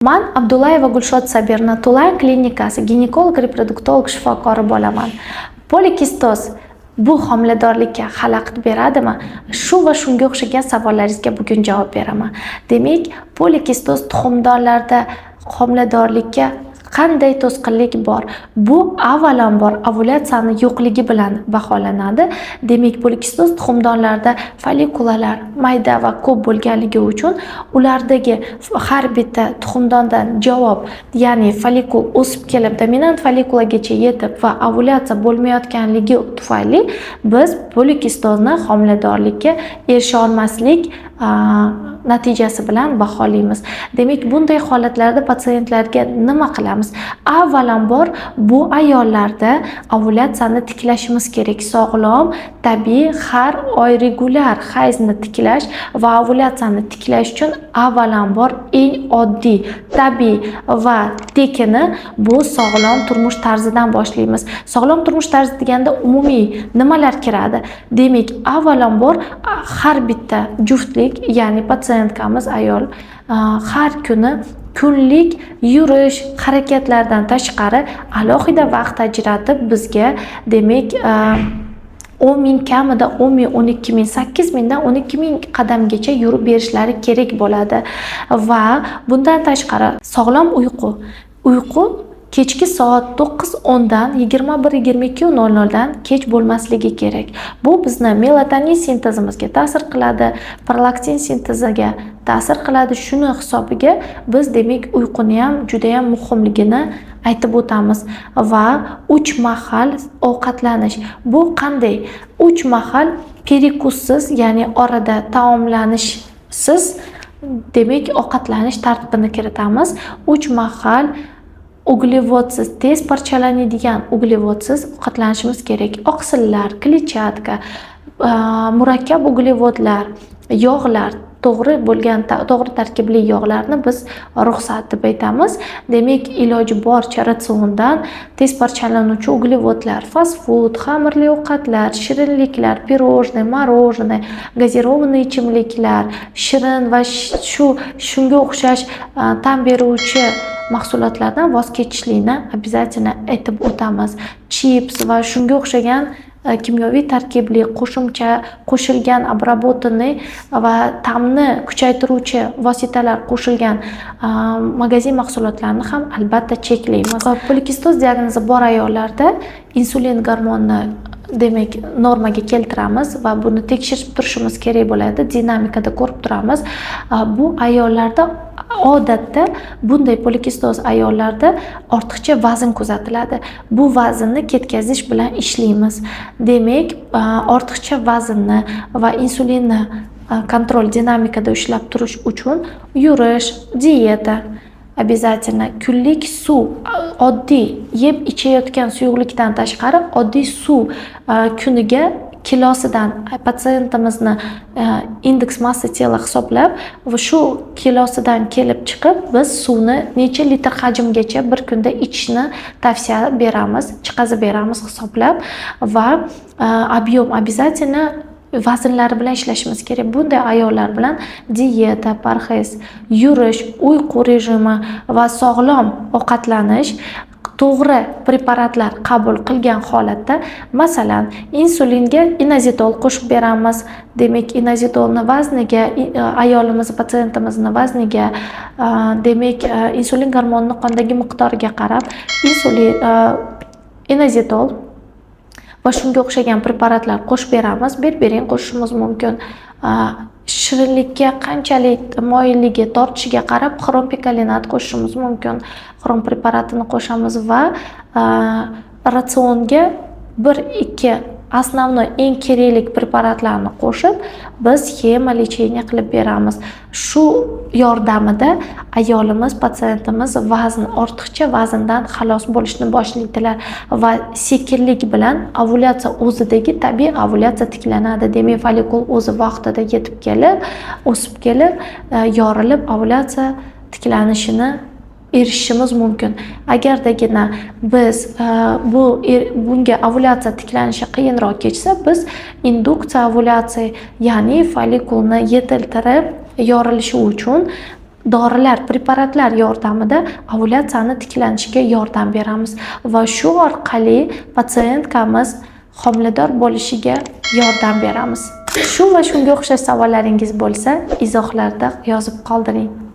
Man Abdullayeva Gulshod Sabirnatullah klinikasi ginekolog-reproduktolog shifokori bo'laman. Polikistoz bu homiladorlikka xalaqit beradimi? Shu va shunga o'xshagan savollaringizga bugun javob beraman. Demak, polikistoz tuxumdonlarda homiladorlikka qanday to'sqinlik bor? Bu avvalambor ovulyatsiyani yo'qligi bilan baholanadi. Demak, polikistoz tuxumdonlarda follikulalar mayda va ko'p bo'lganligi uchun ulardagi har bitta tuxumdondan javob, ya'ni follikul o'sib kelib, dominant follikulagacha yetib va ovulyatsiya bo'lmayotganligi tufayli biz polikistozni homiladorlikka erisha olmaslik natijasi bilan baholaymiz. Demak, bunday holatlarda patsientlarga nima qilamiz? Avvalambor bu ayollarda ovulyatsiyani tiklashimiz kerak. Sog'lom, tabiiy, har oy regular hayzni tiklash va ovulyatsiyani tiklash uchun avvalambor eng oddiy, tabiiy va tekini bu sog'lom turmush tarzidan boshlaymiz. Sog'lom turmush tarzi deganda umumiy nimalar kiradi? Demak, avvalambor har bitta juftlik, ya'ni patsientkamiz ayol har kuni kunlik yurish harakatlardan tashqari alohida vaqt ajratib bizga, demak, 10 ming kamida 10 ming, 12 ming, 8 mingdan 12 ming qadamgacha yurib berishlari kerak bo'ladi. Va bundan tashqari sog'lom uyqu kechki soat 9:10 dan 21:22:00 dan kech bo'lmasligi kerak. Bu bizni melatonin sintezimizga ta'sir qiladi, prolaktin sinteziga ta'sir qiladi. Shuni hisobiga biz demak uyquni ham juda ham muhimligini aytib o'tamiz. Va 3 mahal ovqatlanish. Bu qanday? 3 mahal perikussiz, ya'ni orada taomlanishsiz, demak ovqatlanish tartibini kiritamiz. 3 mahal uglevodsiz, tez parchalanadigan uglevodsiz ovqatlanishimiz kerak. Oqsillar, kletchatka, murakkab uglevodlar, yog'lar, to'g'ri tarkibli yog'larni biz ruxsat deb aytamiz. Demak, iloji boricha ratsiondan tez parchalanuvchi uglevodlar, fast food, xamirli ovqatlar, shirinliklar, pirojnoye, morоженое, gazirованный ichimliklar, shirin va shunga o'xshash ta'm beruvchi mahsulotlardan voz kechishlikni обязательно aytib o'tamiz. Chips va shunga o'xshagan kimyoviy tarkibli qo'shimcha qo'shilgan обработанный va ta'mni kuchaytiruvchi vositalar qo'shilgan magazin mahsulotlarini ham albatta cheklaymiz. Polikistoz diagnozi bor ayollarda insulin gormonni demak normaga keltiramiz va buni tekshirib turishimiz kerak bo'ladi. Dinamikada ko'rib turamiz. Bu ayollarda odatda bunday polikistoz ayollarda ortiqcha vazn kuzatiladi. Bu vaznni ketkazish bilan ishlaymiz. Demak, ortiqcha vaznni va insulinni kontrol dinamikada ushlab turish uchun yurish, dieta, обязательно kunlik suv, oddiy yeb ichayotgan suyuqlikdan tashqari oddiy suv kuniga kilosidan patsientimizni indeks massa tela hisoblab va shu kilosidan kelib chiqib biz suvni necha litr hajmgacha bir kunda ichishni tavsiya beramiz, chiqazib beramiz hisoblab va объем обязательно vaznlari bilan ishlashimiz kerak. Bunday ayollar bilan dieta, parhez, yurish, uyqu rejimi va sog'lom ovqatlanish, to'g'ri preparatlar qabul qilgan holatda, masalan, insulinga inozitol qo'shib beramiz. Demak, inozitolni vazniga, ayolimiz, patsientimizni vazniga, demak, insulin gormonining qondagi miqdoriga qarab inozitol va shunga o'xshagan preparatlar qo'shib beramiz. Berbering qo'shishimiz mumkin. Shirinlikka qanchalik moyilligi tortishiga qarab xrompikalinat qo'shishimiz mumkin. Xrom preparatini qo'shamiz va ratsionga 1-2 основной eng kerakli preparatlarni qo'shib biz xema lecheniya qilib beramiz. Shu yordamida ayolimiz, patsientimiz ortiqcha vazndan xalos bo'lishni boshlaydilar va sekinlik bilan ovulyatsiya o'zidagi tabiiy ovulyatsiya tiklanadi. Demak, follikul o'zi vaqtida yetib kelib, o'sib kelib, yorilib ovulyatsiya tiklanishini erishishimiz mumkin. Agardagina biz bunga ovulyatsiya tiklanishi qiyinroq kechsa, biz induksiya ovulyatsiya, ya'ni follikulni yetiltirib yorilishi uchun dorilar, preparatlar yordamida ovulyatsiyani tiklanishiga yordam beramiz va shu orqali patsientkamiz homilador bo'lishiga yordam beramiz. Shu va shunga o'xshash savollaringiz bo'lsa, izohlarda yozib qoldiring.